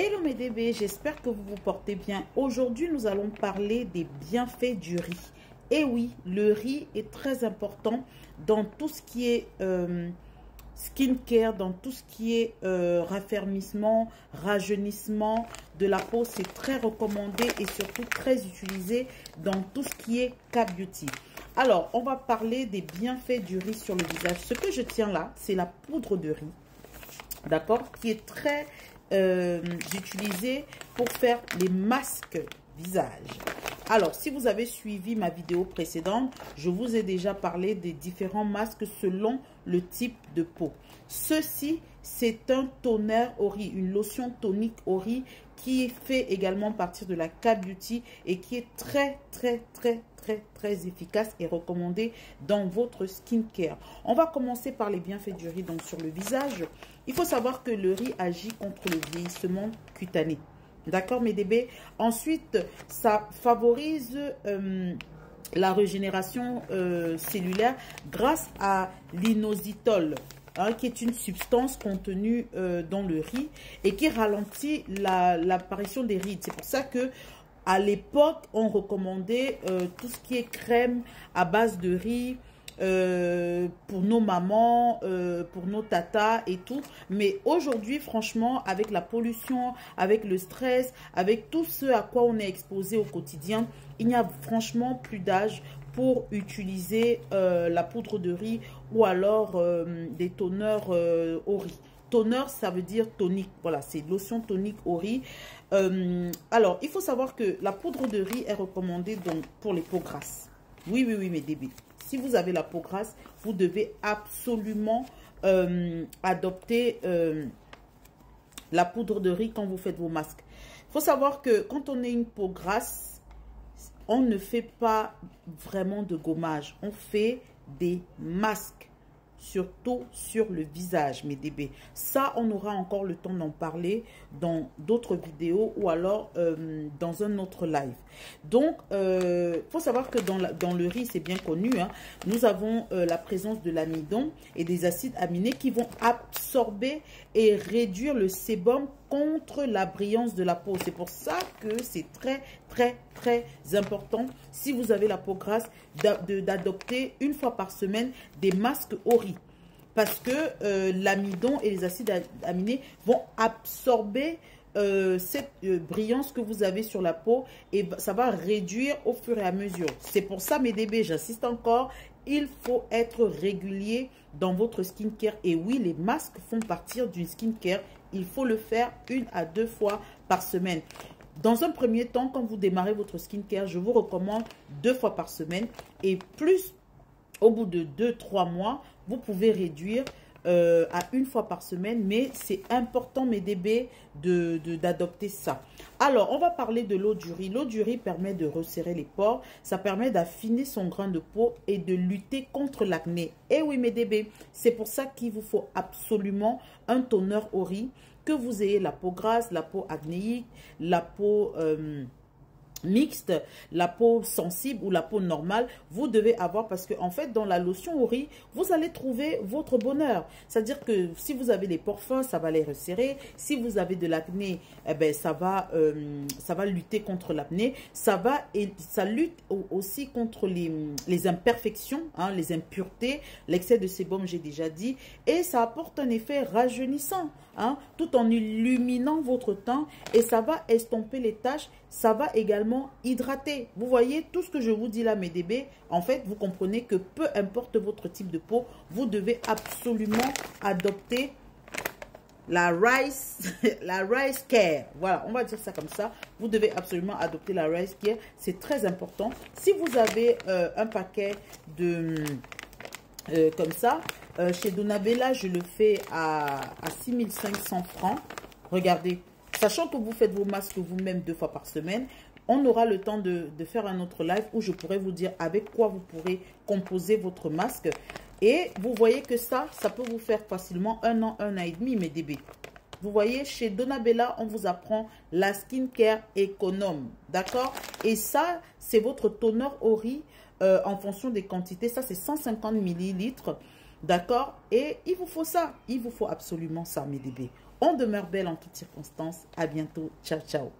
Hello mes bébés, j'espère que vous vous portez bien. Aujourd'hui, nous allons parler des bienfaits du riz. Et oui, le riz est très important dans tout ce qui est skincare, dans tout ce qui est raffermissement, rajeunissement de la peau. C'est très recommandé et surtout très utilisé dans tout ce qui est K-beauty. Alors, on va parler des bienfaits du riz sur le visage. Ce que je tiens là, c'est la poudre de riz, d'accord, qui est très utilisée pour faire les masques visage. Alors, si vous avez suivi ma vidéo précédente, je vous ai déjà parlé des différents masques selon le type de peau. Ceci, c'est un toner au riz, une lotion tonique au riz qui est fait également partir de la K-beauty et qui est très efficace et recommandé dans votre skincare. On va commencer par les bienfaits du riz donc sur le visage. Il faut savoir que le riz agit contre le vieillissement cutané. D'accord mes bébés? Ensuite, ça favorise la régénération cellulaire grâce à l'inositol, qui est une substance contenue dans le riz et qui ralentit l'apparition des rides. C'est pour ça que à l'époque, on recommandait tout ce qui est crème à base de riz, pour nos mamans, pour nos tatas et tout. Mais aujourd'hui, franchement, avec la pollution, avec le stress, avec tout ce à quoi on est exposé au quotidien, il n'y a franchement plus d'âge pour utiliser la poudre de riz ou alors des toners au riz. Toner, ça veut dire tonique. Voilà, c'est lotion tonique au riz. Alors, il faut savoir que la poudre de riz est recommandée donc pour les peaux grasses. Oui, mes bébés. Si vous avez la peau grasse, vous devez absolument adopter la poudre de riz quand vous faites vos masques. Il faut savoir que quand on a une peau grasse, on ne fait pas vraiment de gommage. On fait des masques. Surtout sur le visage, mes bébés. Ça, on aura encore le temps d'en parler dans d'autres vidéos ou alors dans un autre live. Donc, faut savoir que dans le riz, c'est bien connu, hein, nous avons la présence de l'amidon et des acides aminés qui vont absorber et réduire le sébum contre la brillance de la peau. C'est pour ça que c'est très important, si vous avez la peau grasse, d'adopter une fois par semaine des masques au riz. Parce que l'amidon et les acides aminés vont absorber cette brillance que vous avez sur la peau et ça va réduire au fur et à mesure. C'est pour ça, mes bébés, j'insiste encore, il faut être régulier dans votre skincare. Et oui, les masques font partie d'une skincare. Il faut le faire 1 à 2 fois par semaine. Dans un premier temps, quand vous démarrez votre skincare, je vous recommande 2 fois par semaine. Et plus, au bout de 2-3 mois, vous pouvez réduire à 1 fois par semaine. Mais c'est important, mes bébés, d'adopter ça. Alors, on va parler de l'eau du riz. L'eau du riz permet de resserrer les pores. Ça permet d'affiner son grain de peau et de lutter contre l'acné. Et oui, mes bébés, c'est pour ça qu'il vous faut absolument un toner au riz. Que vous ayez la peau grasse, la peau acnéique, la peau mixte, la peau sensible ou la peau normale, vous devez avoir, parce que en fait dans la lotion au riz, vous allez trouver votre bonheur. C'est-à-dire que si vous avez les pores fins, ça va les resserrer. Si vous avez de l'acné, eh ben ça va lutter contre l'acné. Ça lutte aussi contre les imperfections, hein, les impuretés, l'excès de sébum, j'ai déjà dit, et ça apporte un effet rajeunissant, hein, tout en illuminant votre teint, et ça va estomper les taches. Ça va également hydrater. Vous voyez, tout ce que je vous dis là, mes bébés, en fait, vous comprenez que peu importe votre type de peau, vous devez absolument adopter la Rice Care. Voilà, on va dire ça comme ça. Vous devez absolument adopter la Rice Care. C'est très important. Si vous avez un paquet de comme ça, chez Donabella, je le fais à 6500 francs. Regardez. Sachant que vous faites vos masques vous-même 2 fois par semaine, on aura le temps de faire un autre live où je pourrai vous dire avec quoi vous pourrez composer votre masque. Et vous voyez que ça peut vous faire facilement 1 an, 1 an et demi, mes bébés. Vous voyez, chez Donabella, on vous apprend la skincare économe. D'accord? Et ça, c'est votre toner au riz en fonction des quantités. Ça, c'est 150 ml. D'accord? Et il vous faut ça. Il vous faut absolument ça, mes bébés. On demeure belle en toutes circonstances. À bientôt. Ciao, ciao.